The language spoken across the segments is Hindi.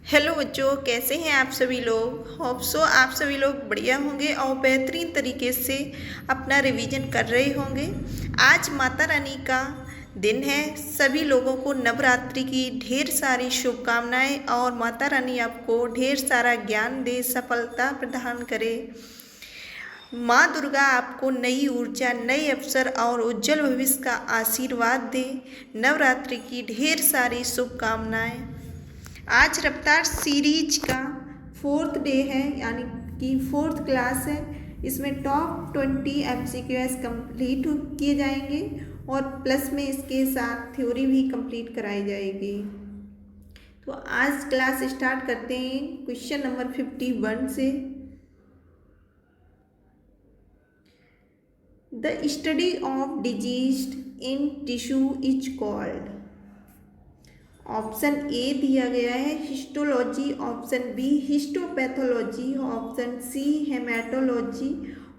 हेलो बच्चों, कैसे हैं आप सभी लोग। होप सो आप सभी लोग बढ़िया होंगे और बेहतरीन तरीके से अपना रिवीजन कर रहे होंगे। आज माता रानी का दिन है। सभी लोगों को नवरात्रि की ढेर सारी शुभकामनाएं और माता रानी आपको ढेर सारा ज्ञान दे, सफलता प्रदान करे। माँ दुर्गा आपको नई ऊर्जा, नए अवसर और उज्जवल भविष्य का आशीर्वाद दे। नवरात्रि की ढेर सारी शुभकामनाएं। आज रफ्तार सीरीज का 4th डे है, यानी कि 4th क्लास है। इसमें टॉप 20 MCQs कंप्लीट किए जाएंगे और प्लस में इसके साथ थ्योरी भी कंप्लीट कराई जाएगी। तो आज क्लास स्टार्ट करते हैं क्वेश्चन नंबर 51 से। The study of disease in tissue is called. Option A दिया गया है histology, option B histopathology, option C haematology,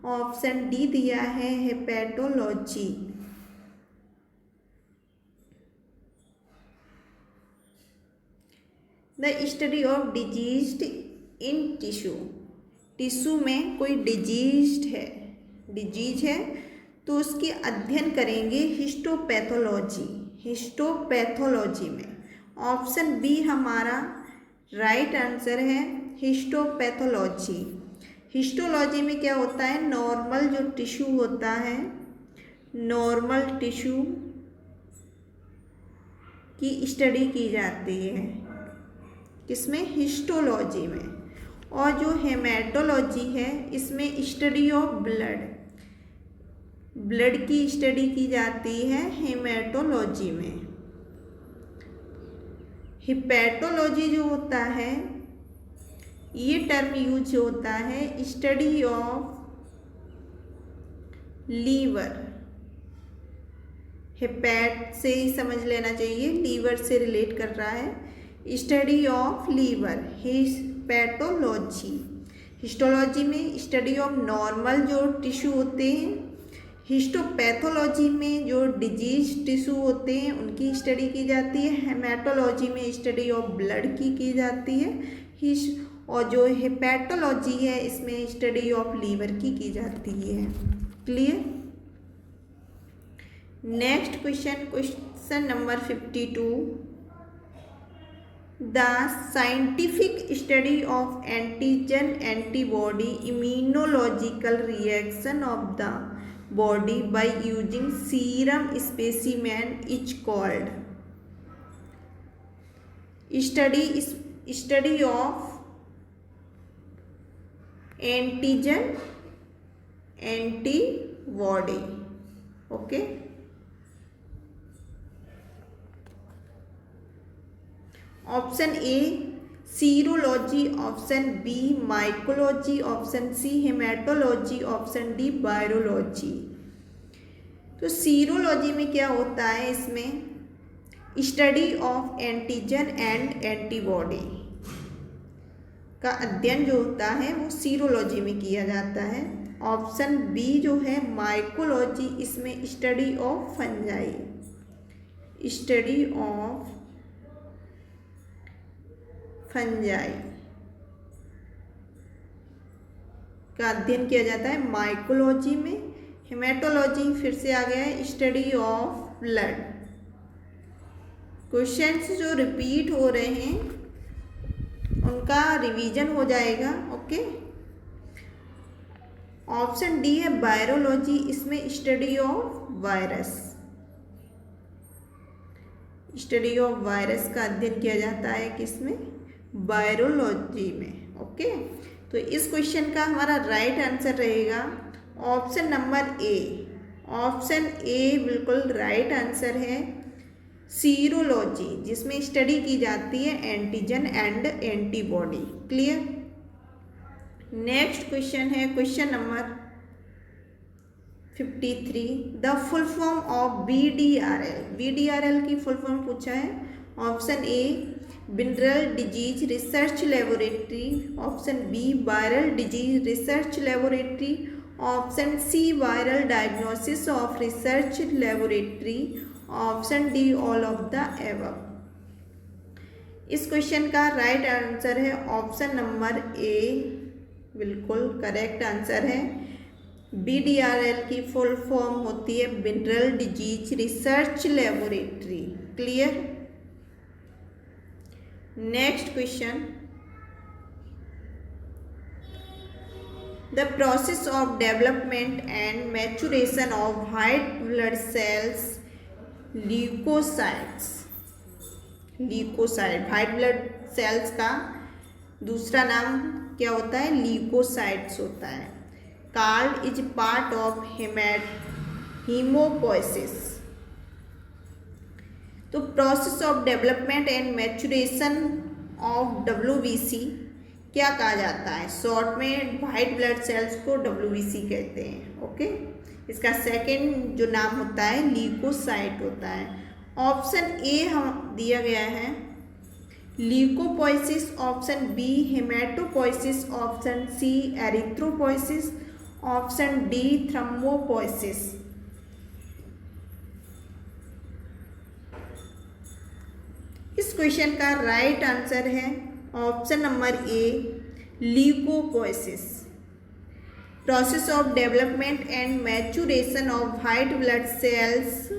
option D दिया है hepatology. The study of disease in tissue. Tissue में कोई डिजीज है तो उसकी अध्ययन करेंगे हिस्टोपैथोलॉजी। हिस्टोपैथोलॉजी में ऑप्शन बी हमारा राइट आंसर है, हिस्टोपैथोलॉजी। हिस्टोलॉजी में क्या होता है, नॉर्मल जो टिश्यू होता है, नॉर्मल टिश्यू की स्टडी की जाती है, किसमें, हिस्टोलॉजी में। और जो हेमाटोलॉजी है इसमें स्टडी ऑफ ब्लड की स्टडी की जाती है हेमाटोलॉजी में। हिपैटोलॉजी जो होता है, ये टर्म यूज होता है स्टडी ऑफ लीवर। हिपैट से ही समझ लेना चाहिए, लीवर से रिलेट कर रहा है। Study of liver hepatology. Histology में स्टडी ऑफ नॉर्मल जो टिश्यू होते हैं, हिस्टोपैथोलॉजी में जो डिजीज टिश्यू होते हैं उनकी स्टडी की जाती है, हेमाटोलॉजी में स्टडी ऑफ ब्लड की जाती है, और जो हेपेटोलॉजी है इसमें स्टडी ऑफ लीवर की जाती है। Clear. Next question number 52। The scientific study of antigen antibody immunological reaction of the body by using serum specimen is called। study of antigen antibody। Okay, option A serology, option B mycology, option C haematology, option D virology. तो सीरोलॉजी में क्या होता है, इसमें study of antigen and antibody का अध्ययन जो होता है वो सीरोलॉजी में किया जाता है। ऑप्शन बी जो है माइकोलॉजी, इसमें study of fungi, study of fungi का अध्ययन किया जाता है माइकोलॉजी में। हेमाटोलॉजी फिर से आ गया है स्टडी ऑफ ब्लड। क्वेश्चंस जो रिपीट हो रहे हैं उनका रिवीजन हो जाएगा। ओके, ऑप्शन डी है वायरोलॉजी, इसमें study of virus, study of virus का अध्ययन किया जाता है किसमें, वायरोलॉजी में। ओके, तो इस क्वेश्चन का हमारा राइट आंसर रहेगा option number A. Option A बिल्कुल राइट आंसर है, सीरोलॉजी, जिसमें स्टडी की जाती है antigen and antibody. Clear. Next question है question number 53। The full form of BDRL। BDRL की फुल फॉर्म पूछा है। Option A mineral disease research laboratory, option B viral disease research laboratory, option C viral diagnosis of research laboratory, option D all of the above. इस क्वेश्चन का राइट आंसर है ऑप्शन नंबर ए, बिल्कुल करेक्ट आंसर है। BDRL की फुल फॉर्म होती है mineral disease research laboratory. Clear. Next question, the process of development and maturation of white blood cells leucocytes. Leucocyte, white blood cells का दूसरा नाम क्या होता है? ल्यूकोसाइट्स होता है। Card is part of haemopoiesis. तो process of development and maturation of WBC क्या कहा जाता है? शॉर्ट में व्हाइट ब्लड सेल्स को WBC कहते हैं। ओके, इसका सेकंड जो नाम होता है ल्यूकोसाइट होता है। ऑप्शन ए हम दिया गया है leucopoiesis, option B haematopoiesis, option C erythropoiesis, option D thrombopoiesis. इस क्वेश्चन का राइट आंसर है option number A leucopoiesis. Process of development and maturation of white blood cells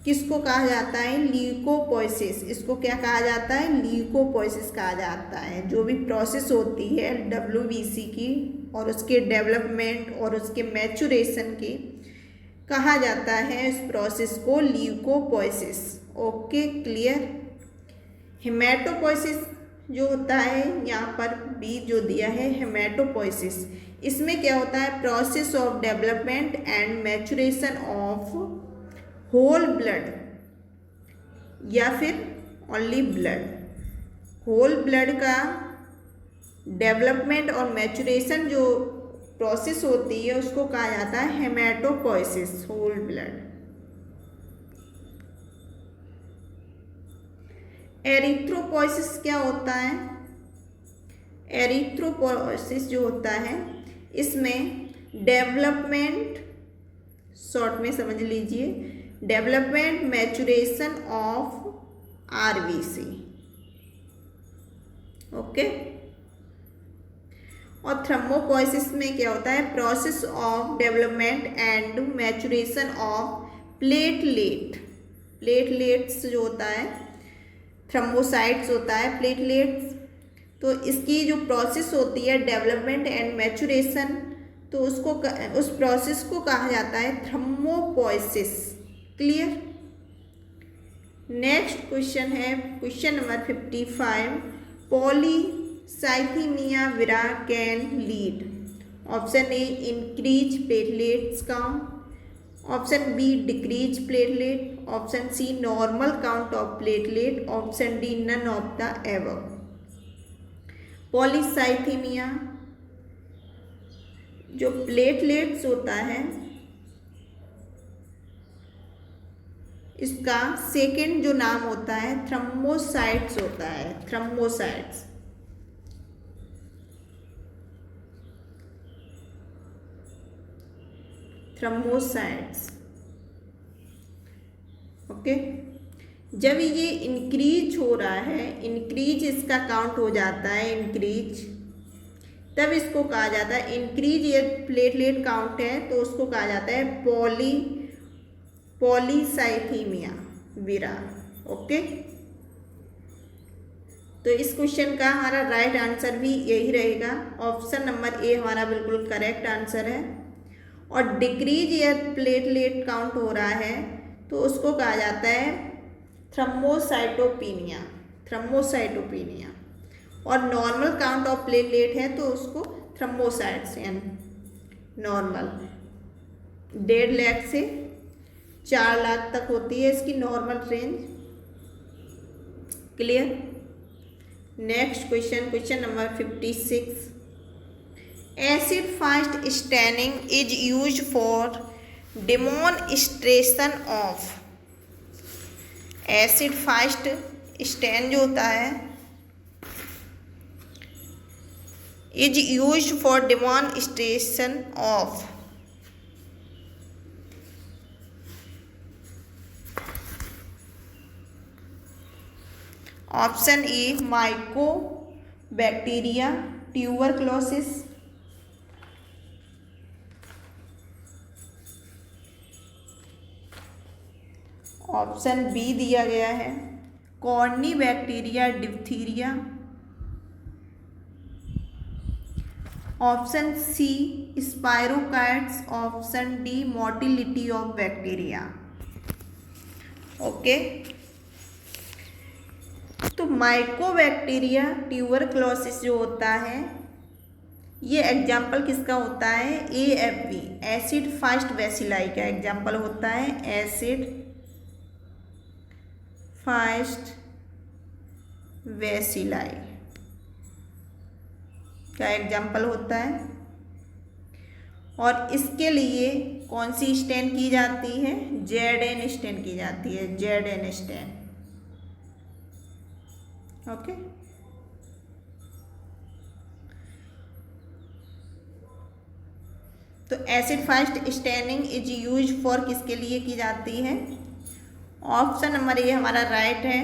किसको कहा जाता है? ल्यूकोपोइसिस। इसको क्या कहा जाता है? ल्यूकोपोइसिस कहा जाता है। जो भी प्रोसेस होती है WBC की और उसके डेवलपमेंट और उसके मैचुरेशन की, कहा जाता है इस प्रोसेस को ल्यूकोपोइसिस। Okay, clear. हेमेटोपोइसिस जो होता है, यहाँ पर बी जो दिया है हेमेटोपोइसिस, इसमें क्या होता है? Process of development and maturation of whole blood या फिर ओनली ब्लड। होल ब्लड का डेवलपमेंट और मैचुरेशन जो प्रोसेस होती है उसको कहा जाता है हेमेटोपोइसिस, होल ब्लड। एरिथ्रोपोइसिस क्या होता है? एरिथ्रोपोइसिस जो होता है इसमें डेवलपमेंट, शॉर्ट में समझ लीजिए, development maturation of RBC। Okay. और थ्रोम्बोपोइसिस में क्या होता है? Process of development and maturation of platelet. Platelets जो होता है, थ्रोम्बोसाइट्स होता है प्लेटलेट्स। तो इसकी जो प्रोसेस होती है डेवलपमेंट एंड मैचुरेशन, तो उसको उस प्रोसेस को कहा जाता है थ्रोम्बोपोइसिस। क्लियर। नेक्स्ट क्वेश्चन है question number 55, polycythaemia vera can lead. Option A increase platelets count, option B decrease platelet, option C normal count of platelet, option D none of the above. Polycythaemia जो प्लेटलेट्स होता है इसका सेकंड जो नाम होता है थ्रोम्बोसाइट्स होता है। थ्रोम्बोसाइट्स। थ्रोम्बोसाइट्स। ओके। जब ये इंक्रीज हो रहा है, इंक्रीज इसका काउंट हो जाता है, इंक्रीज, तब इसको कहा जाता है, इंक्रीज ये प्लेटलेट काउंट है तो उसको कहा जाता है पॉलीसाइथीमिया विरा। ओके। तो इस क्वेश्चन का हमारा राइट आंसर भी यही रहेगा, ऑप्शन नंबर ए हमारा बिल्कुल करेक्ट आंसर है। और डिक्रीज या प्लेटलेट काउंट हो रहा है तो उसको कहा जाता है थ्रोम्बोसाइटोपिनिया। थ्रोम्बोसाइटोपिनिया। और नॉर्मल काउंट ऑफ प्लेटलेट है तो उसको थ्रोम्बोसाइट्स यानी नॉर्मल। 1.5 लाख से 4 लाख तक होती है इसकी normal range. Clear. Next question, question number 56, acid fast staining is use for demonstration of. Acid fast stain जो होता है is use for demonstration of. Option A mycobacteria tuberculosis, option B दिया गया है corynebacteria diphtheria, option C spirochaetes, option D motility of bacteria. Okay, तो माइकोबैक्टीरिया ट्यूबरक्लोसिस जो होता है ये एग्जाम्पल किसका होता है, AFB एसिड फास्ट बैसिलाई का एग्जाम्पल होता है, एसिड फास्ट बैसिलाई का एग्जाम्पल होता है। और इसके लिए कौन सी स्टेन की जाती है, ZN स्टेन की जाती है, ZN स्टेन। ओके, तो acid fast staining is use for किसके लिए की जाती है, ऑप्शन नंबर ए हमारा राइट है,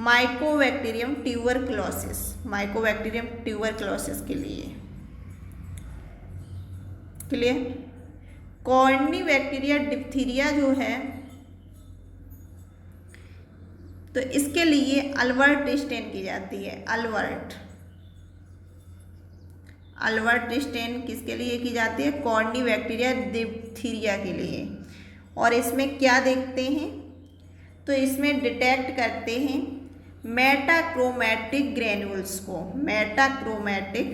माइकोबैक्टीरियम ट्यूबरक्लोसिस, माइकोबैक्टीरियम ट्यूबरक्लोसिस के लिए। क्लियर। कॉर्नी बैक्टीरिया डिप्थीरिया जो है तो इसके लिए अल्बर्ट स्टेन की जाती है, अल्बर्ट स्टेन किसके लिए की जाती है, कॉर्नी बैक्टीरिया डिप्थीरिया के लिए। और इसमें क्या देखते हैं, तो इसमें डिटेक्ट करते हैं मेटाक्रोमैटिक ग्रेन्यूल्स को, मेटाक्रोमैटिक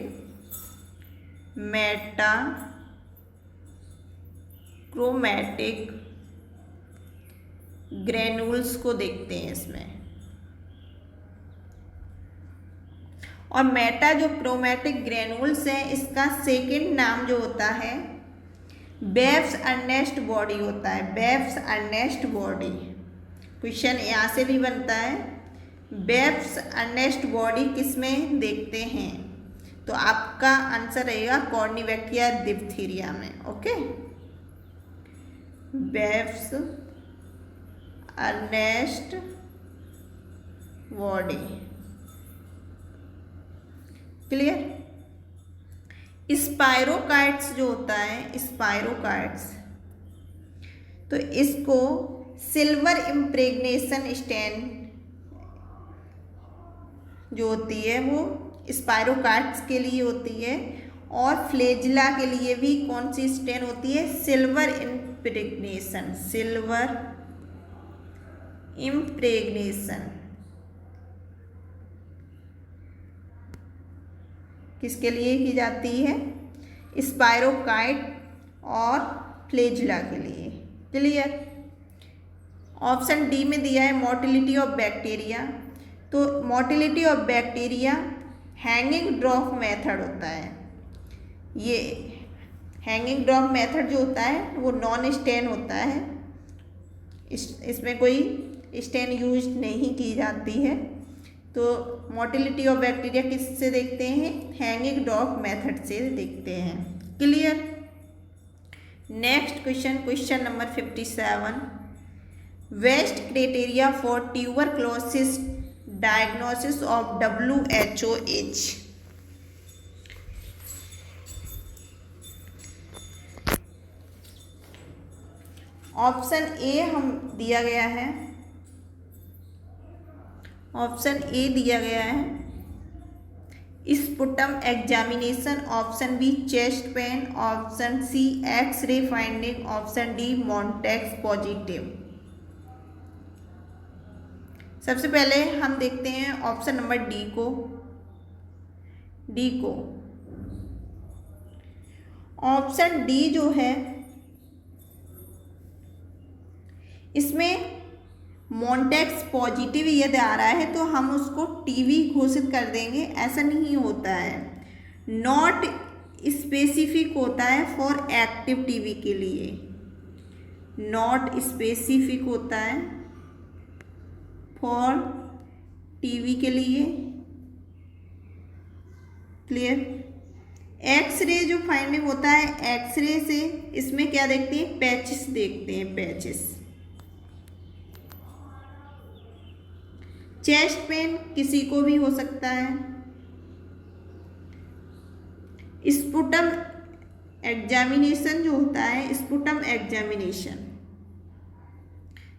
ग्रेन्यूल्स को देखते हैं इसमें। और मेटा जो क्रोमैटिक ग्रेन्यूल्स है इसका सेकंड नाम जो होता है बेब्स अर्नेस्ट बॉडी होता है, बेब्स अर्नेस्ट बॉडी। क्वेश्चन यहाँ से भी बनता है, बेब्स अर्नेस्ट बॉडी किस में देखते हैं, तो आपका आंसर रहेगा कॉर्नी बैक्टीरिया डिप्थीरिया में। Okay, Babes Ernst body. Clear. Spirochaetes जो होता है, स्पाइरोकाइट्स, तो इसको सिल्वर इम्प्रेग्नेशन स्टेन जो होती है वो स्पाइरोकाइट्स के लिए होती है। और फ्लेजिला के लिए भी कौन सी स्टेन होती है, सिल्वर इम्प्रेग्नेशन, सिल्वर इम्प्रेग्नेशन किसके लिए की जाती है, स्पाइरोकाइट और फ्लेजिला के लिए। क्लियर। ऑप्शन डी में दिया है मोटिलिटी ऑफ बैक्टीरिया, तो motility of bacteria hanging drop method होता है। ये हैंगिंग ड्रॉप मेथड जो होता है वो नॉन स्टेन होता है, इसमें कोई स्टेन यूज नहीं की जाती है। तो मोटिलिटी ऑफ बैक्टीरिया किससे देखते हैं, हैंगिंग ड्रॉप मेथड से देखते हैं। Clear. Next question, question number 57, best criteria for tuberculosis diagnosis of WHO as. Option A हम दिया गया है, ऑप्शन ए दिया गया है sputum examination, option B chest pain, option C x-ray finding, option D Mantoux positive. सबसे पहले हम देखते हैं ऑप्शन नंबर डी को। ऑप्शन डी जो है इसमें मॉन्टेक्स पॉजिटिव यदि आ रहा है तो हम उसको टीवी घोषित कर देंगे, ऐसा नहीं होता है। नॉट स्पेसिफिक होता है फॉर एक्टिव टीवी के लिए, नॉट स्पेसिफिक होता है फॉर टीवी के लिए। क्लियर। एक्सरे जो फाइंडिंग होता है, एक्सरे से इसमें क्या देखते हैं, पैचेस देखते हैं, पैचेस। चेस्ट पेन किसी को भी हो सकता है। स्पुटम एग्जामिनेशन जो होता है, स्पुटम एग्जामिनेशन।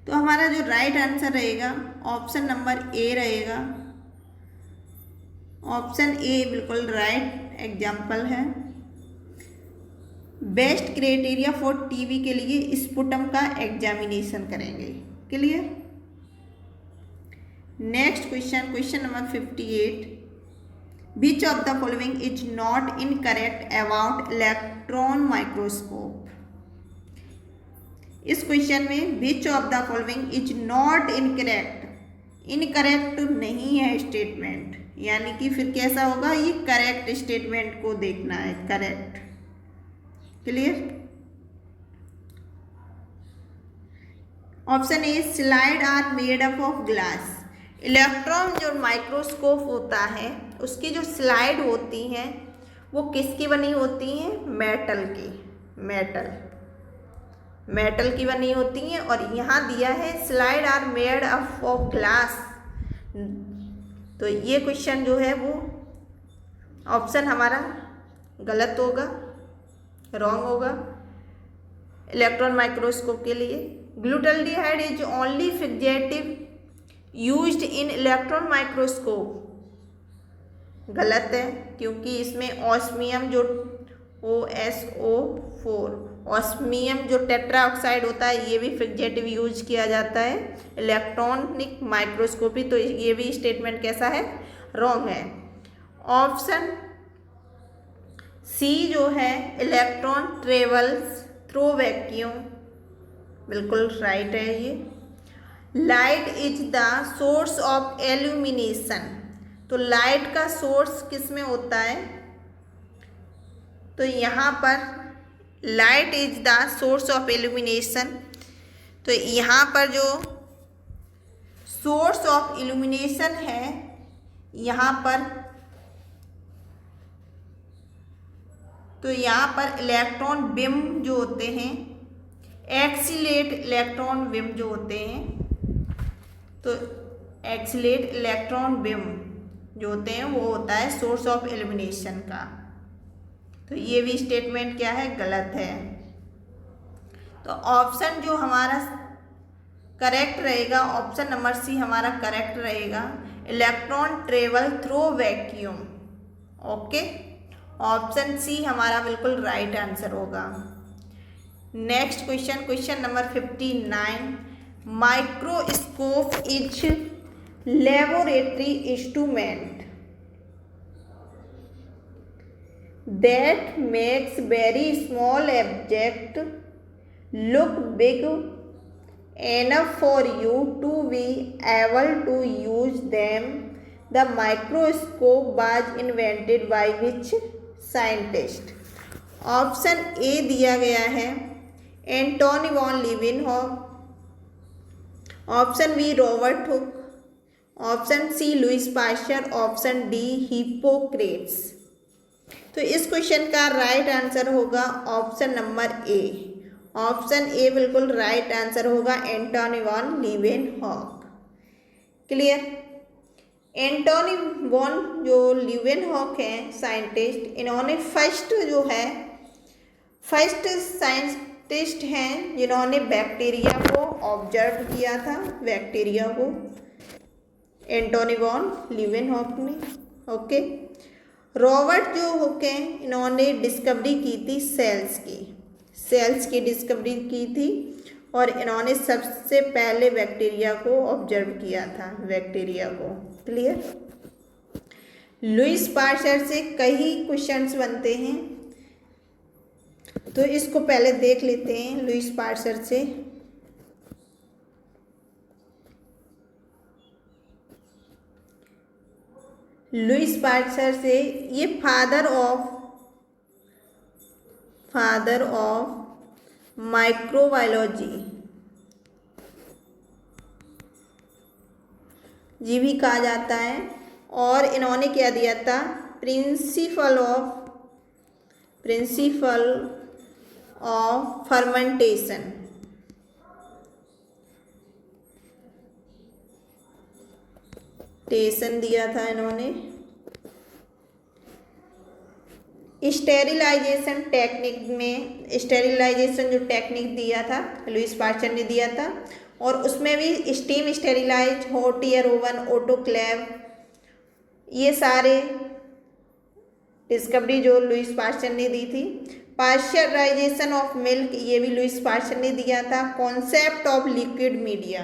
तो हमारा जो राइट आंसर रहेगा ऑप्शन नंबर ए रहेगा। ऑप्शन ए बिल्कुल राइट एग्जाम्पल है। बेस्ट क्राइटेरिया फॉर टीबी के लिए स्पुटम का एग्जामिनेशन करेंगे। Clear. Next question, question number 58। Which of the following is not incorrect about electron microscope. इस क्वेश्चन में विच of the following is not incorrect, incorrect नहीं है स्टेटमेंट, यानी कि फिर कैसा होगा, ये करेक्ट स्टेटमेंट को देखना है, correct. Clear. Option A slide are made up of glass. Electron जो माइक्रोस्कोप होता है उसकी जो स्लाइड होती हैं वो किसकी बनी होती हैं, मेटल की, मेटल की बनी होती हैं। और यहाँ दिया है slide are made up of glass, तो ये क्वेश्चन जो है वो ऑप्शन हमारा गलत होगा, रॉन्ग होगा इलेक्ट्रॉन माइक्रोस्कोप के लिए। ग्लूटाल्डिहाइड is only fixative used in electron microscope, गलत है, क्योंकि इसमें ऑस्मियम जो OSO4 ऑस्मियम जो टेट्रा ऑक्साइड होता है ये भी फिक्सेटिव यूज किया जाता है इलेक्ट्रॉनिक माइक्रोस्कोपी, तो ये भी स्टेटमेंट कैसा है, रॉन्ग है। ऑप्शन सी जो है इलेक्ट्रॉन ट्रेवल्स थ्रू वैक्यूम, बिल्कुल राइट है ये। Light is the source of illumination, तो लाइट का सोर्स किस में होता है, तो यहाँ पर light is the source of illumination, तो यहाँ पर जो सोर्स ऑफ इल्यूमिनेशन है यहाँ पर, तो यहाँ पर इलेक्ट्रॉन बीम जो होते हैं, एक्सीलेट इलेक्ट्रॉन बीम जो होते हैं, तो एक्सीलेट इलेक्ट्रॉन बीम जो होते हैं वो होता है सोर्स ऑफ इल्यूमिनेशन का, तो ये भी स्टेटमेंट क्या है, गलत है। तो ऑप्शन जो हमारा करेक्ट रहेगा, ऑप्शन नंबर सी हमारा करेक्ट रहेगा, electron travel through vacuum. Okay, option C हमारा बिल्कुल राइट आंसर होगा। Next question, question number 59। Microscope is laboratory instrument that makes very small object look big enough for you to be able to use them. The microscope was invented by which scientist? Option A दिया गया है Antonie van Leeuwenhoek, option B Robert Hooke, option C Louis Pasteur, option D Hippocrates. तो इस क्वेश्चन का राइट आंसर होगा option number A. Option A बिल्कुल राइट आंसर होगा, Antonie van Leeuwenhoek. Clear. Antonie van जो लीवेनहॉक हैं साइंटिस्ट, इन्होंने फर्स्ट साइंटिस्ट हैं जिन्होंने बैक्टीरिया को ऑब्जर्व किया था, बैक्टीरिया को, एंटोनी वॉन लीवेनहॉक ने। ओके। रॉबर्ट जो हुक हैं इन्होंने डिस्कवरी की थी सेल्स की डिस्कवरी की थी, और इन्होंने सबसे पहले बैक्टीरिया को ऑब्जर्व किया था, बैक्टीरिया को। क्लियर। लुइस पास्चर से कई क्वेश्चंस बनते हैं, तो इसको पहले देख लेते हैं। लुइस पास्चर से ये फादर ऑफ माइक्रोबायोलॉजी जी भी कहा जाता है, और इन्होंने क्या दिया था, प्रिंसिपल ऑफ फर्मेंटेशन। टेसन दिया था इन्होंने। स्टेरिलाइजेशन टेक्निक में, स्टेरिलाइजेशन जो टेक्निक दिया था लुईस पास्चर ने दिया था, और उसमें भी steam sterilise, hot air oven, autoclave, ये सारे डिस्कवरी जो लुईस पास्चर ने दी थी। पास्चराइजेशन ऑफ मिल्क, ये भी लुईस पास्चर ने दिया था। कॉन्सेप्ट ऑफ लिक्विड मीडिया,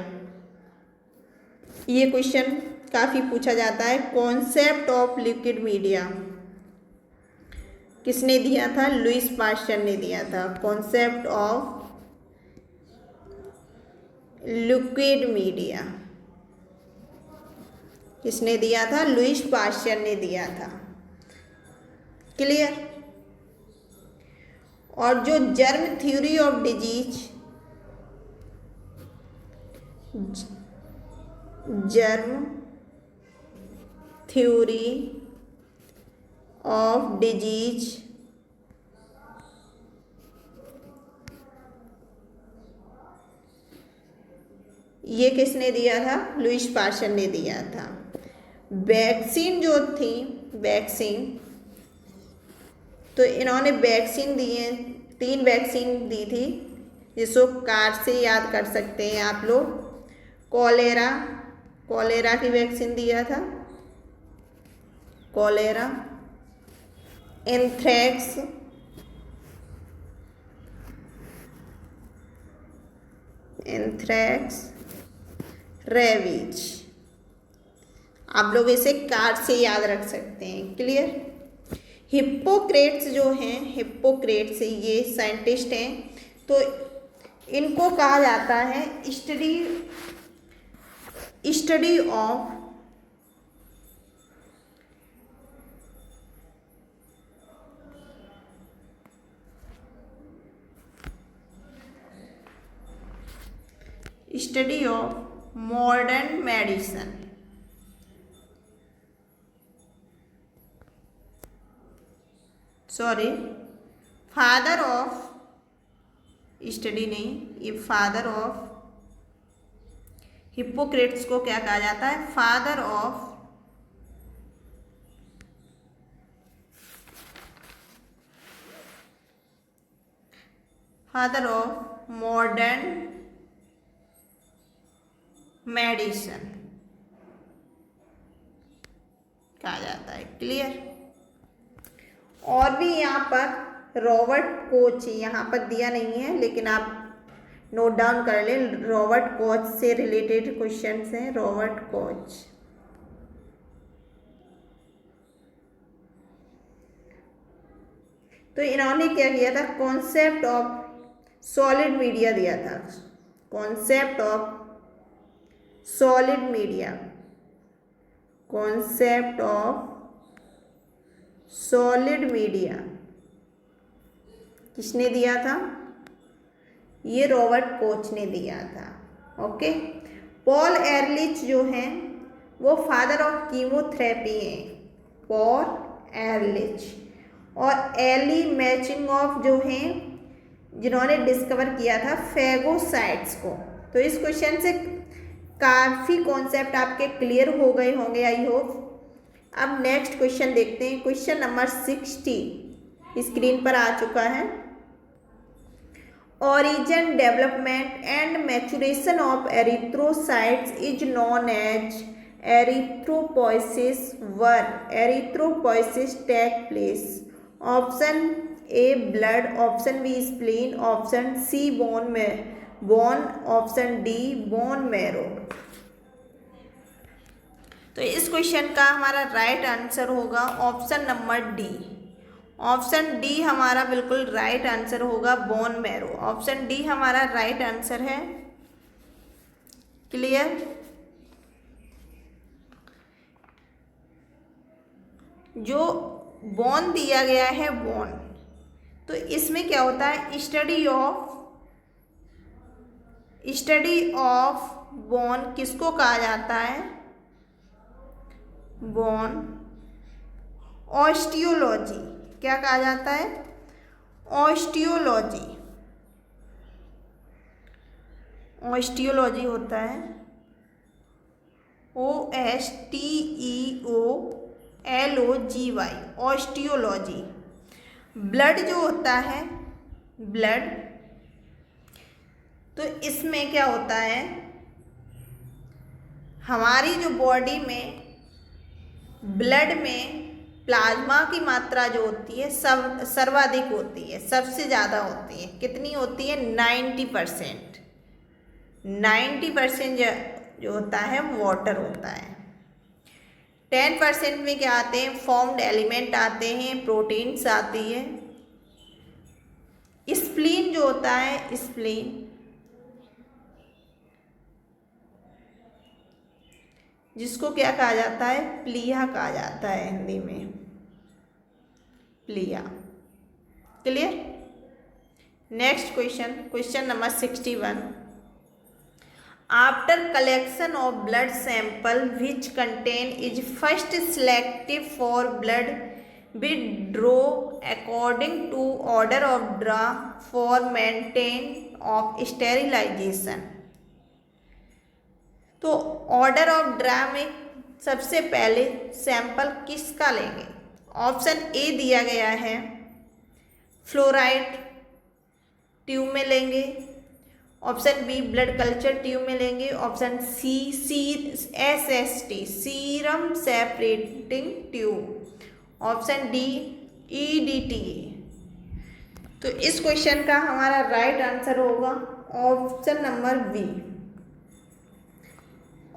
ये क्वेश्चन काफ़ी पूछा जाता है। कॉन्सेप्ट ऑफ लिक्विड मीडिया किसने दिया था? लुईस पास्चर ने दिया था। कॉन्सेप्ट ऑफ लिक्विड मीडिया किसने दिया था? लुईस पास्चर ने दिया था। क्लियर? और जो germ theory of disease, germ theory of disease, ये किसने दिया था? लुईस पास्चर ने दिया था। वैक्सीन जो थी, वैक्सीन, तो इन्होंने वैक्सीन दिए, 3 वैक्सीन दी थी, जिसको कार से याद कर सकते हैं आप लोग। कॉलेरा, कॉलेरा की वैक्सीन दिया था, कॉलेरा। एंथ्रैक्स, एंथ्रैक्स, रेबीज, आप लोग इसे कार से याद रख सकते हैं। क्लियर? हिप्पोक्रेट्स जो हैं, हिप्पोक्रेट्स ये साइंटिस्ट हैं, तो इनको कहा जाता है study of modern medicine. Sorry, father of, study नहीं, ये फादर ऑफ, हिप्पोक्रेट्स को क्या कहा जाता है? फादर ऑफ मॉडर्न मेडिसिन कहा जाता है। क्लियर? और भी यहाँ पर रॉबर्ट कोच, यहाँ पर दिया नहीं है लेकिन आप नोट डाउन कर लें, रॉबर्ट कोच से रिलेटेड क्वेश्चंस हैं। रॉबर्ट कोच, तो इन्होंने क्या किया था? कॉन्सेप्ट ऑफ सॉलिड मीडिया दिया था। Concept of solid media, concept of solid media किसने दिया था? ये रॉबर्ट कोच ने दिया था। ओके। पॉल एरलिच जो हैं वो फादर ऑफ कीमोथेरेपी हैं, पॉल एरलिच। और एली मैचिंगऑफ जो हैं, जिन्होंने डिस्कवर किया था फेगोसाइट्स को। तो इस क्वेश्चन से काफ़ी कॉन्सेप्ट आपके क्लियर हो गए होंगे, आई होप। अब नेक्स्ट क्वेश्चन देखते हैं। क्वेश्चन नंबर 60 स्क्रीन पर आ चुका है। Origin, development and maturation of erythrocytes is known as erythropoiesis. Where erythropoiesis take place? Option A blood, option B spleen, option C bone, option D bone marrow। तो इस क्वेश्चन का हमारा राइट आंसर होगा option number D. Option D हमारा बिल्कुल राइट आंसर होगा, बोन मैरो। ऑप्शन डी हमारा राइट आंसर है। क्लियर? जो बोन दिया गया है, बोन, तो इसमें क्या होता है? स्टडी ऑफ बोन किसको कहा जाता है? Bone osteology. क्या कहा जाता है? ऑस्टियोलॉजी। ऑस्टियोलॉजी होता है, OSTEOLOGY, ऑस्टियोलॉजी। ब्लड जो होता है, ब्लड, तो इसमें क्या होता है, हमारी जो बॉडी में ब्लड में प्लाज्मा की मात्रा जो होती है सर्वाधिक होती है, सबसे ज़्यादा होती है। कितनी होती है? 90%। 90% जो होता है वाटर होता है। 10% में क्या आते हैं? फॉर्म्ड एलिमेंट आते हैं, प्रोटीन्स आती है। स्प्लीन जो होता है, स्प्लीन, जिसको क्या कहा जाता है? प्लीहा कहा जाता है हिंदी में, प्लीहा। Clear? Next question, question number 61। After collection of blood sample which content is first selective for blood withdraw according to order of draw for maintain of sterilisation. तो ऑर्डर ऑफ ड्रा में सबसे पहले सैंपल किसका लेंगे? ऑप्शन ए दिया गया है, फ्लोराइड ट्यूब में लेंगे। Option B, blood culture tube में लेंगे। Option C, SST, serum separating tube. Option D, EDTA। तो इस क्वेश्चन का हमारा राइट आंसर होगा option number B.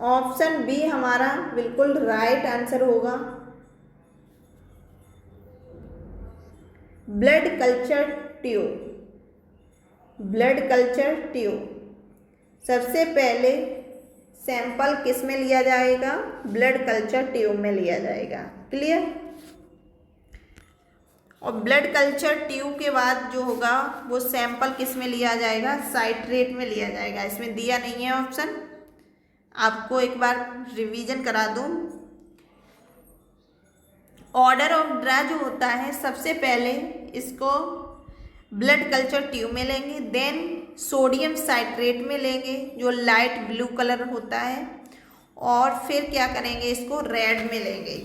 Option B हमारा बिल्कुल राइट आंसर होगा। Blood culture tube, blood culture tube, सबसे पहले सैंपल किस में लिया जाएगा? ब्लड कल्चर ट्यूब में लिया जाएगा। क्लियर? और ब्लड कल्चर ट्यूब के बाद जो होगा वो सैंपल किस में लिया जाएगा? साइट्रेट में लिया जाएगा। इसमें दिया नहीं है ऑप्शन, आपको एक बार रिवीजन करा दूं। ऑर्डर ऑफ ड्रा जो होता है, सबसे पहले इसको ब्लड कल्चर ट्यूब में लेंगे, देन सोडियम साइट्रेट में लेंगे जो लाइट ब्लू कलर होता है, और फिर क्या करेंगे? इसको रेड में लेंगे।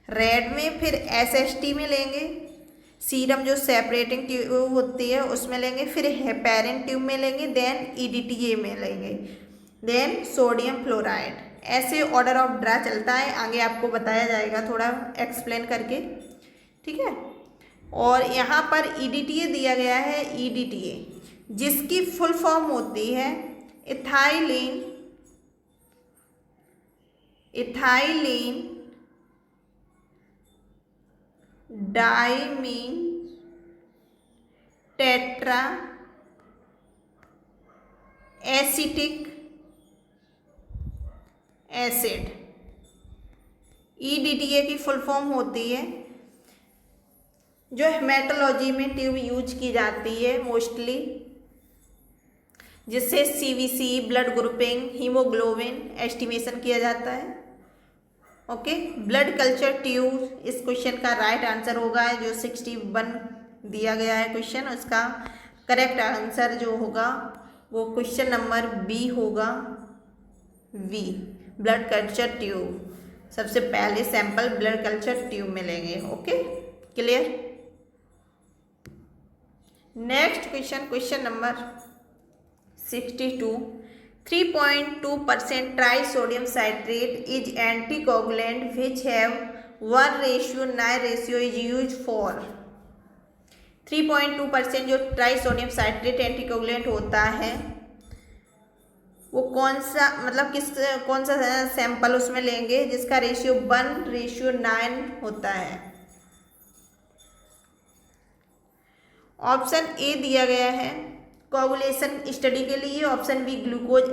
रेड में फिर SST में लेंगे, सीरम जो सेपरेटिंग ट्यूब होती है उसमें लेंगे, फिर हेपेरिन ट्यूब में लेंगे, देन EDTA में लेंगे, देन सोडियम फ्लोराइड। ऐसे ऑर्डर ऑफ ड्रा चलता है, आगे आपको बताया जाएगा थोड़ा एक्सप्लेन करके। ठीक है? और यहाँ पर EDTA दिया गया है, EDTA जिसकी फुल फॉर्म होती है ethylene diamine tetra acetic acid. EDTA की फुल फॉर्म होती है, जो हेमेटोलॉजी में ट्यूब यूज की जाती है मोस्टली, जिससे CVC, blood grouping, haemoglobin estimation किया जाता है। ओके, ब्लड कल्चर ट्यूब इस क्वेश्चन का राइट आंसर होगा, जो 61 दिया गया है क्वेश्चन, उसका करेक्ट आंसर जो होगा वो क्वेश्चन नंबर बी होगा, वी, ब्लड कल्चर ट्यूब। सबसे पहले सैंपल ब्लड कल्चर ट्यूब में लेंगे। Okay, clear? Next question, question number 62। 3.2% trisodium citrate is anticoagulant which have 1:9 ratio is use for. 3.2% जो ट्राइसोडियम साइट्रेट एंटीकोगुलेंट होता है वो कौन सा, मतलब कौन सा सैंपल उसमें लेंगे जिसका रेशियो 1:9 होता है? ऑप्शन ए दिया गया है कोगुलेशन स्टडी के लिए, ऑप्शन बी ग्लूकोज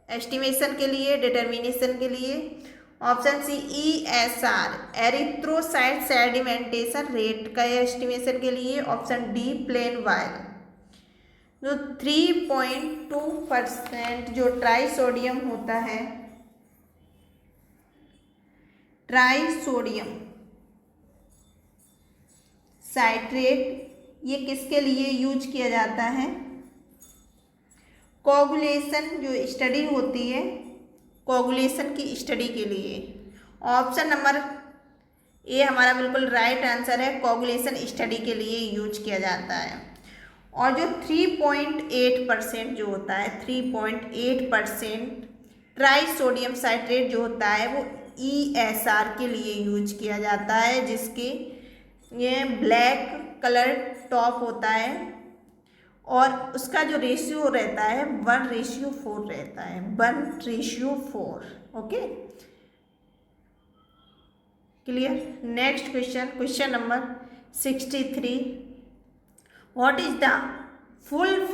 एस्टिमेशन के लिए, डिटर्मिनेशन के लिए, option C ESR erythrocyte sedimentation rate का एस्टिमेशन के लिए, ऑप्शन डी प्लेन वायल। जो 3.2% जो ट्राइसोडियम होता है, ट्राइसोडियम साइट्रेट, ये किसके लिए यूज किया जाता है? कोगुलेशन जो स्टडी होती है कोगुलेशन की स्टडी के लिए। ऑप्शन नंबर ए हमारा बिल्कुल राइट आंसर है, कोगुलेशन स्टडी के लिए यूज किया जाता है। और जो 3.8% जो होता है, 3.8% ट्राई सोडियम साइट्रेट जो होता है वो ESR के लिए यूज किया जाता है, जिसके ये ब्लैक कलर टॉप होता है और उसका जो रेशियो रहता है 1:4 रहता है, 1:4। Okay, clear. Next question, question number 63। What is the full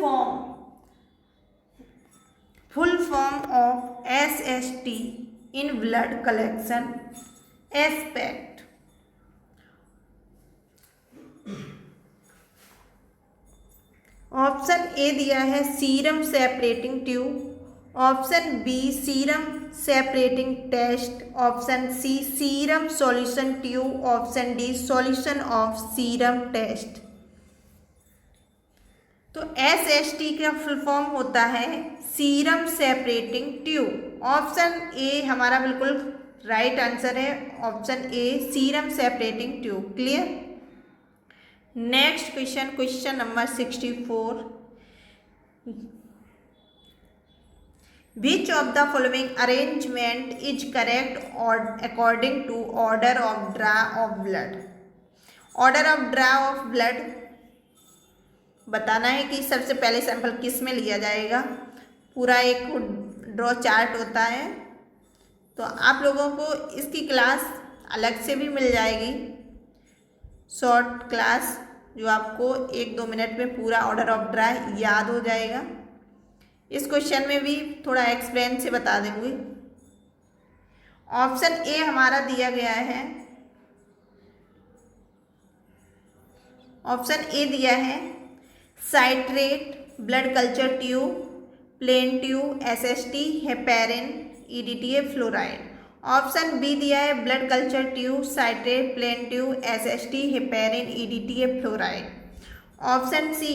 form of SST in blood collection aspect? Option A दिया है serum separating tube, option B serum separating test, option C serum solution tube, option D solution of serum test. तो SST का फुल फॉर्म होता है serum separating tube. Option A हमारा बिल्कुल राइट आंसर है, option A serum separating tube. Clear. Next question, question number 64। Which of the following arrangement is correct और according to order of draw of blood? Order of draw of blood बताना है कि सबसे पहले सैंपल किस में लिया जाएगा। पूरा एक ड्रॉ चार्ट होता है, तो आप लोगों को इसकी क्लास अलग से भी मिल जाएगी, शॉर्ट क्लास, जो आपको 1-2 मिनट में पूरा ऑर्डर ऑफ ड्रा याद हो जाएगा। इस क्वेश्चन में भी थोड़ा एक्सप्लेन से बता दूंगी। ऑप्शन ए हमारा दिया गया है, ऑप्शन ए दिया है citrate, blood culture tube, plain tube, SST, heparin, EDTA, fluoride. Option B दिया है blood culture tube, citrate, plain tube, SST, heparin, EDTA, fluoride. Option C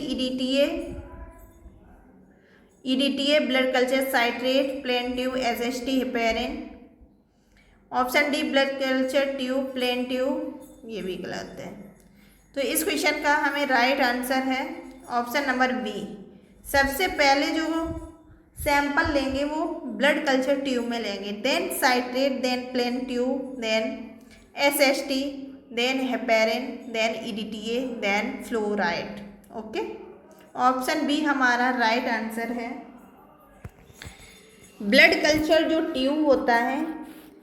EDTA, blood culture, citrate, plain tube, SST, heparin. Option D blood culture tube, plain tube, ये भी गलत है। तो इस क्वेश्चन का हमें राइट आंसर है ऑप्शन नंबर बी। सबसे पहले जो सैंपल लेंगे वो ब्लड कल्चर ट्यूब में लेंगे, then citrate, then plain tube, then SST, then heparin, then EDTA, then fluoride. Okay, option B हमारा राइट आंसर है। ब्लड कल्चर जो ट्यूब होता है,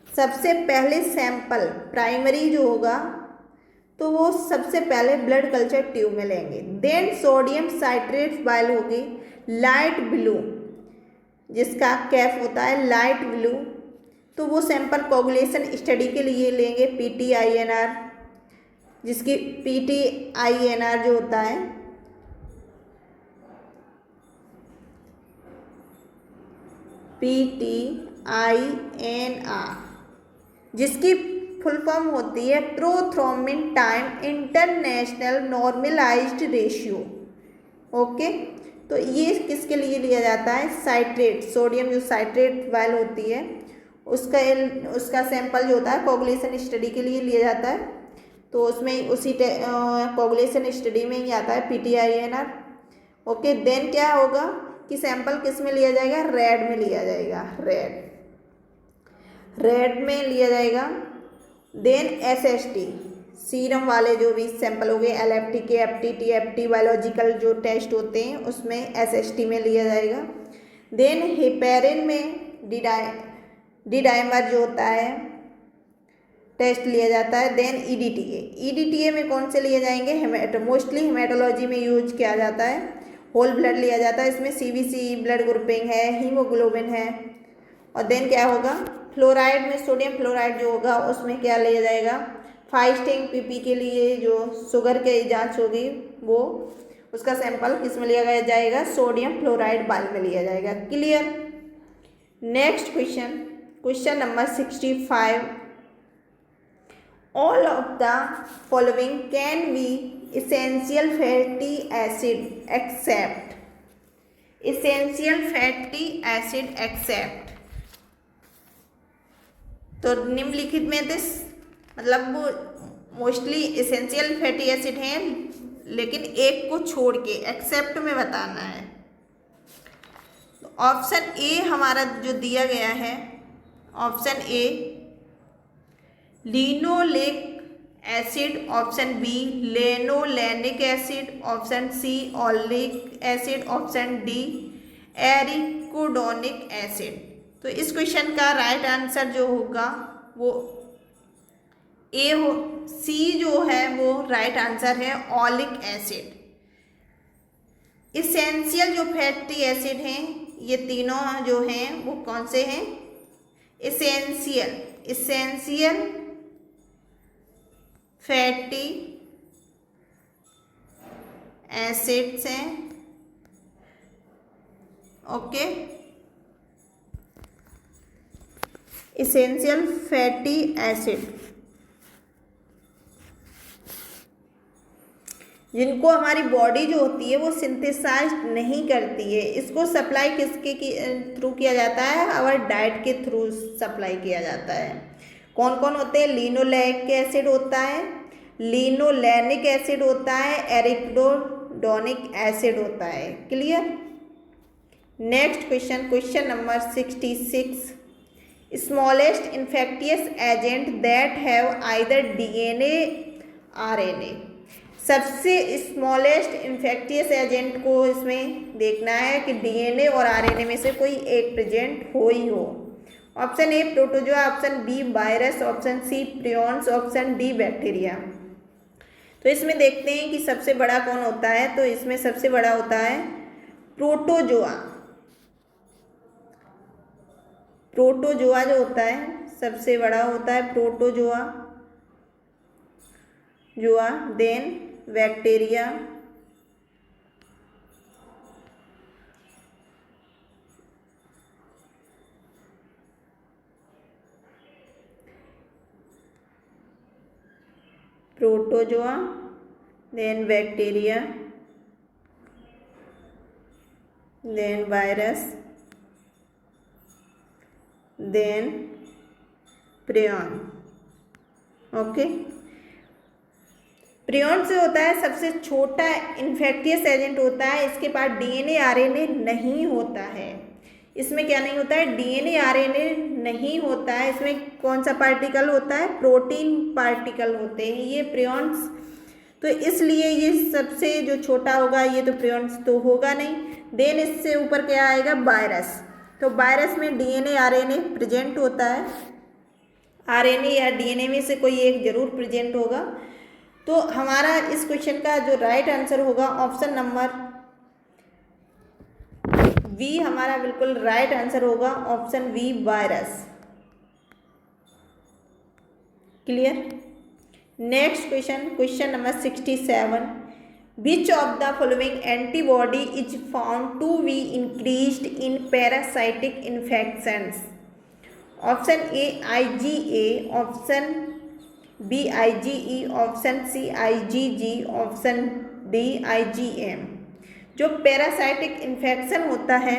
सबसे पहले सैंपल प्राइमरी जो होगा तो वो सबसे पहले ब्लड कल्चर ट्यूब में लेंगे, देन सोडियम साइट्रेट वायल होगी लाइट ब्लू, जिसका कैप होता है लाइट ब्लू, तो वो सैंपल कोगुलेशन स्टडी के लिए लेंगे PTINR, जिसकी PTINR जो होता है PTINR, जिसकी फुल फॉर्म होती है prothrombin time international normalized ratio. Okay, तो ये किसके लिए लिया जाता है? साइट्रेट, सोडियम जो साइट्रेट वायल होती है उसका सैंपल जो होता है कोगुलेशन स्टडी के लिए लिया जाता है, तो उसमें उसी कोगुलेशन स्टडी में ही आता है PTINR। ओके, देन क्या होगा कि सैंपल किस में लिया जाएगा? रेड में लिया जाएगा, रेड में लिया जाएगा। देन SST, सीरम वाले जो भी सैंपल हो गए, LFT, KFT, TFT, बायोलॉजिकल जो टेस्ट होते हैं उसमें SST में लिया जाएगा। देन हेपेरिन में डिडाइमर जो होता है टेस्ट लिया जाता है। देन EDTA में कौन से लिए जाएंगे? मोस्टली हेमेटोलॉजी में यूज किया जाता है, होल ब्लड लिया जाता है, इसमें CBC ब्लड ग्रुपिंग है, हीमोग्लोबिन है। और देन क्या होगा? फ्लोराइड में सोडियम फ्लोराइड जो होगा उसमें क्या लिया जाएगा? फास्टिंग PP के लिए जो शुगर की जांच होगी वो उसका सैंपल किस में लिया जाएगा? सोडियम फ्लोराइड बाल में लिया जाएगा। Clear. Next question, question number 65। All of the following can be essential fatty acid except तो निम्नलिखित में दिस मतलब वो मोस्टली एसेंशियल फैटी एसिड हैं, लेकिन एक को छोड़ के एक्सेप्ट में बताना है। तो ऑप्शन ए हमारा जो दिया गया है, option A linoleic acid, option B linolenic acid, option C oleic acid, option D arachidonic acid. तो इस क्वेश्चन का राइट आंसर जो होगा वो ए हो, सी जो है वो राइट आंसर है, ऑलिक एसिड। इसेंशियल जो फैटी एसिड हैं, ये तीनों जो हैं वो कौन से हैं? इसेंशियल फैटी एसिड्स हैं। ओके, इसेंशियल फैटी एसिड जिनको हमारी बॉडी जो होती है वो सिंथेसाइज नहीं करती है। इसको सप्लाई किसके थ्रू किया जाता है? आवर डाइट के थ्रू सप्लाई किया जाता है। कौन कौन होते हैं? लिनोलेनिक एसिड होता है, लिनोलेनिक एसिड होता है, एरिकोडोनिक एसिड होता है। Clear? Next question, question number 66। Smallest infectious agent that have either DNA RNA. सबसे स्मॉलेस्ट इन्फेक्टियस एजेंट को इसमें देखना है कि डीएनए और आरएनए में से कोई एक प्रेजेंट हो ही हो। Option A protozoa, option B virus, option C prions, option D bacteria. तो इसमें देखते हैं कि सबसे बड़ा कौन होता है। तो इसमें सबसे बड़ा होता है प्रोटोजोआ। प्रोटोजोआ जो होता है सबसे बड़ा होता है protozoa, then bacteria, protozoa, then bacteria, then virus, then prion. Okay, prion से होता है सबसे छोटा इन्फेक्टियस एजेंट होता है। इसके पास डीएनए आरएनए नहीं होता है। इसमें क्या नहीं होता है? डीएनए आरएनए नहीं होता है। इसमें कौन सा पार्टिकल होता है? प्रोटीन पार्टिकल होते हैं ये प्रियॉन्स। तो इसलिए ये सबसे जो छोटा होगा ये तो प्रियॉन्स तो होगा नहीं। देन इससे ऊपर क्या आएगा? वायरस। तो वायरस में डीएनए आरएनए प्रेजेंट होता है। आरएनए या डीएनए में से कोई एक जरूर प्रेजेंट होगा। तो हमारा इस क्वेश्चन का जो राइट आंसर होगा ऑप्शन नंबर बी हमारा बिल्कुल राइट आंसर होगा, option B virus. Clear? Next question, question number 67। Which of the following antibody is found to be increased in parasitic infections? Option A IgA, option B IgE, option C IgG, option D IgM। जो पैरासाइटिक इन्फेक्शन होता है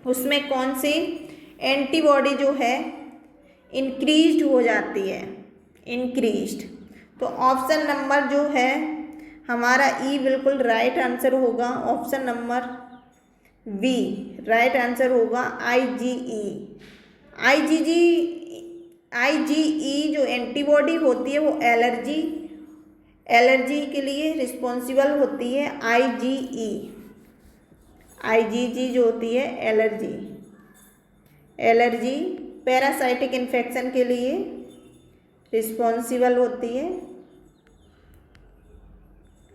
उसमें कौन सी एंटीबॉडी जो है इंक्रीज्ड हो जाती है? इंक्रीज्ड। तो ऑप्शन नंबर जो है हमारा ई बिल्कुल राइट आंसर होगा, option number B right answer होगा, IgE। IgE जो एंटीबॉडी होती है वो एलर्जी के लिए रिस्पॉन्सिबल होती है। IgG जो होती है एलर्जी पैरासाइटिक इन्फेक्शन के लिए रिस्पॉन्सिबल होती है।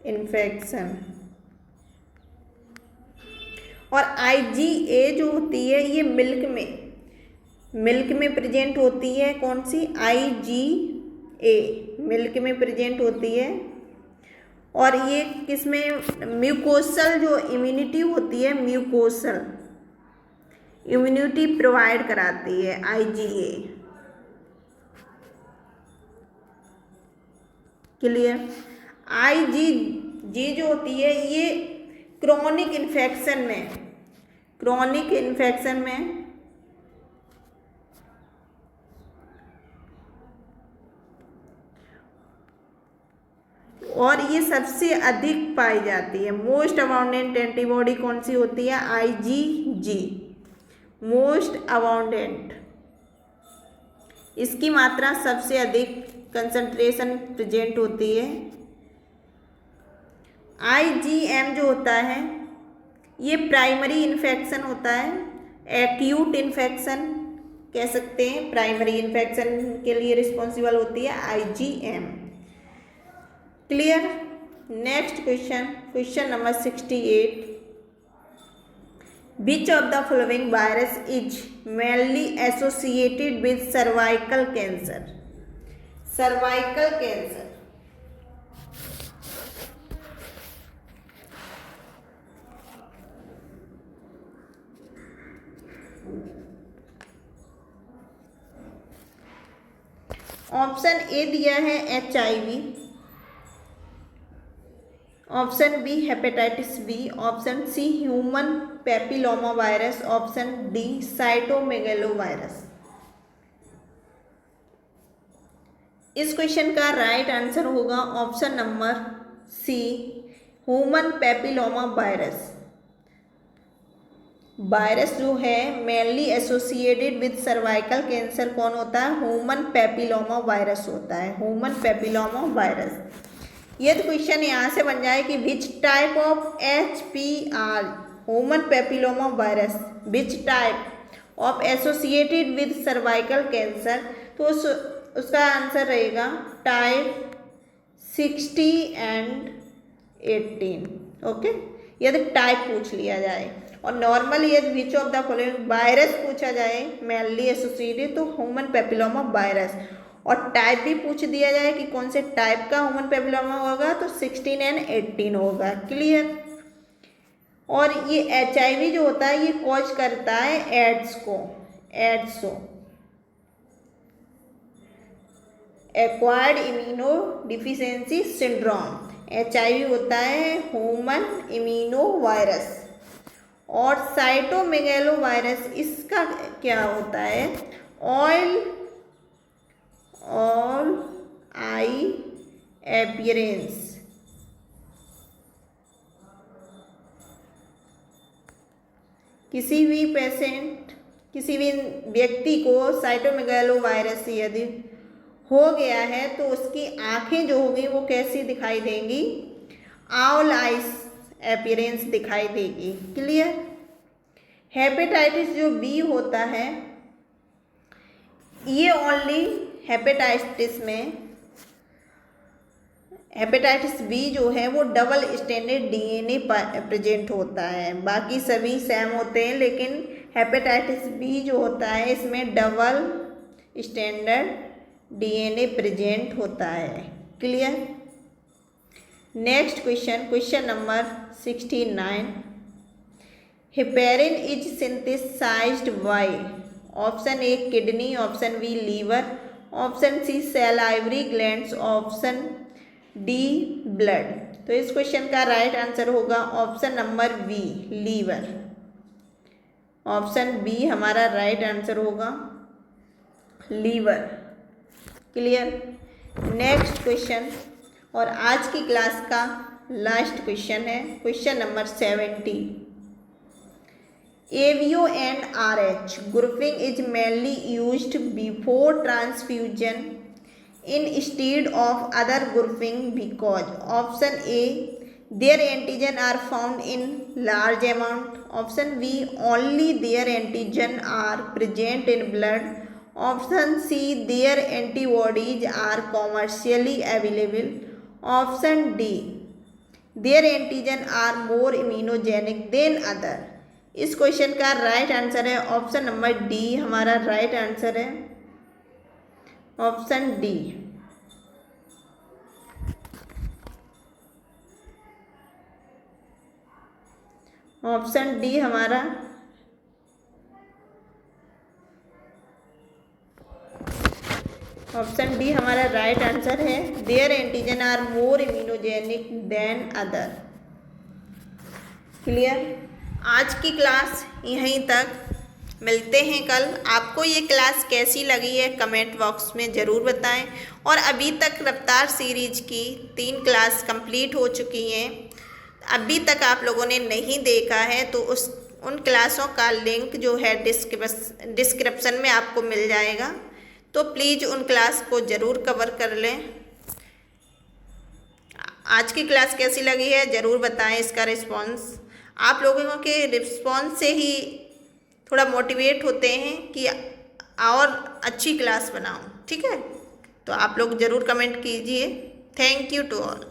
इन्फेक्शन और IgA जो होती है ये मिल्क में प्रेजेंट होती है। कौन सी? IgA मिल्क में प्रेजेंट होती है। और ये किसमें? म्यूकोसल जो इम्यूनिटी होती है, म्यूकोसल इम्यूनिटी प्रोवाइड कराती है IgA। क्लियर? IgG जो होती है ये क्रॉनिक इन्फेक्शन में और ये सबसे अधिक पाई जाती है। मोस्ट अबाउंडेंट एंटीबॉडी कौन सी होती है? IgG, most abundant. इसकी मात्रा सबसे अधिक कंसंट्रेशन प्रेजेंट होती है। IgM जो होता है ये प्राइमरी इन्फेक्शन होता है, एक्यूट इन्फेक्शन कह सकते हैं, प्राइमरी इन्फेक्शन के लिए रिस्पॉन्सिबल होती है IgM। Clear? Next question, question number 68। Which of the following virus is mainly associated with cervical cancer? Cervical cancer. Option A दिया है HIV, option B hepatitis B, option C human papilloma virus, option D cytomegalo virus. इस क्वेश्चन का राइट आंसर होगा option number C, human papilloma virus. Virus जो है mainly associated with cervical cancer कौन होता है? ह्यूमन पैपिलोमा वायरस होता है, ह्यूमन पैपिलोमा वायरस। यदि क्वेश्चन यहाँ से बन जाए कि which type of HPR, human papilloma virus, which type of associated with cervical cancer, तो उसका आंसर रहेगा टाइप 60 एंड 18। ओके, यदि टाइप पूछ लिया जाए, और नॉर्मली यदि विच ऑफ द फॉलोइंग वायरस पूछा जाए मेनली एसोसिएटेड तो ह्यूमन पैपिलोमा वायरस, और टाइप भी पूछ दिया जाए कि कौन से टाइप का ह्यूमन पैपिलोमा होगा तो 16 एंड 18 होगा। क्लियर? और ये HIV जो होता है ये कॉज करता है एड्स को, एड्स को, acquired immuno deficiency syndrome. HIV होता है ह्यूमन इम्यूनो वायरस। और साइटोमेगेलो वायरस इसका क्या होता है? Oil I appearance. किसी भी पेशेंट, किसी भी व्यक्ति को साइटोमेगेलो वायरस यदि हो गया है तो उसकी आंखें जो होंगी वो कैसी दिखाई देंगी? आउल आइस अपीयरेंस दिखाई देगी। क्लियर? हेपेटाइटिस जो बी होता है ये ओनली हेपेटाइटिस में, हेपेटाइटिस बी जो है वो डबल स्टैंडर्ड DNA प्रेजेंट होता है, बाकी सभी सेम होते हैं, लेकिन हेपेटाइटिस बी जो होता है इसमें डबल स्टैंडर्ड DNA प्रेजेंट होता है। Clear? Next question, question number 69। Heparin is synthesized by, option A kidney, option B liver, option C salivary glands, option D blood. तो इस क्वेश्चन का राइट आंसर होगा option number B, liver. Option B हमारा राइट आंसर होगा, लीवर। क्लियर? नेक्स्ट क्वेश्चन, और आज की क्लास का लास्ट क्वेश्चन है, question number 70। AVO and RH grouping is mainly used before transfusion instead of other grouping because option A their antigen are found in large amount, option B only their antigen are present in blood, option C their antibodies are commercially available, option D their antigen are more immunogenic than other। इस क्वेश्चन का राइट आंसर है ऑप्शन नंबर डी, हमारा राइट आंसर है ऑप्शन डी। ऑप्शन डी हमारा ऑप्शन डी हमारा राइट आंसर है। Their antigen are more immunogenic than other. Clear? आज की क्लास यहीं तक। मिलते हैं कल। आपको ये क्लास कैसी लगी है कमेंट बॉक्स में ज़रूर बताएं। और अभी तक रफ्तार सीरीज की 3 क्लास कंप्लीट हो चुकी हैं। अभी तक आप लोगों ने नहीं देखा है तो उन क्लासों का लिंक जो है डिस्क्रिप्शन में आपको मिल जाएगा, तो प्लीज़ उन क्लास को ज़रूर कवर कर लें। आज की क्लास कैसी लगी है ज़रूर बताएं। इसका रिस्पॉन्स, आप लोगों के रिस्पॉन्स से ही थोड़ा मोटिवेट होते हैं कि और अच्छी क्लास बनाऊं। ठीक है, तो आप लोग ज़रूर कमेंट कीजिए। Thank you to all.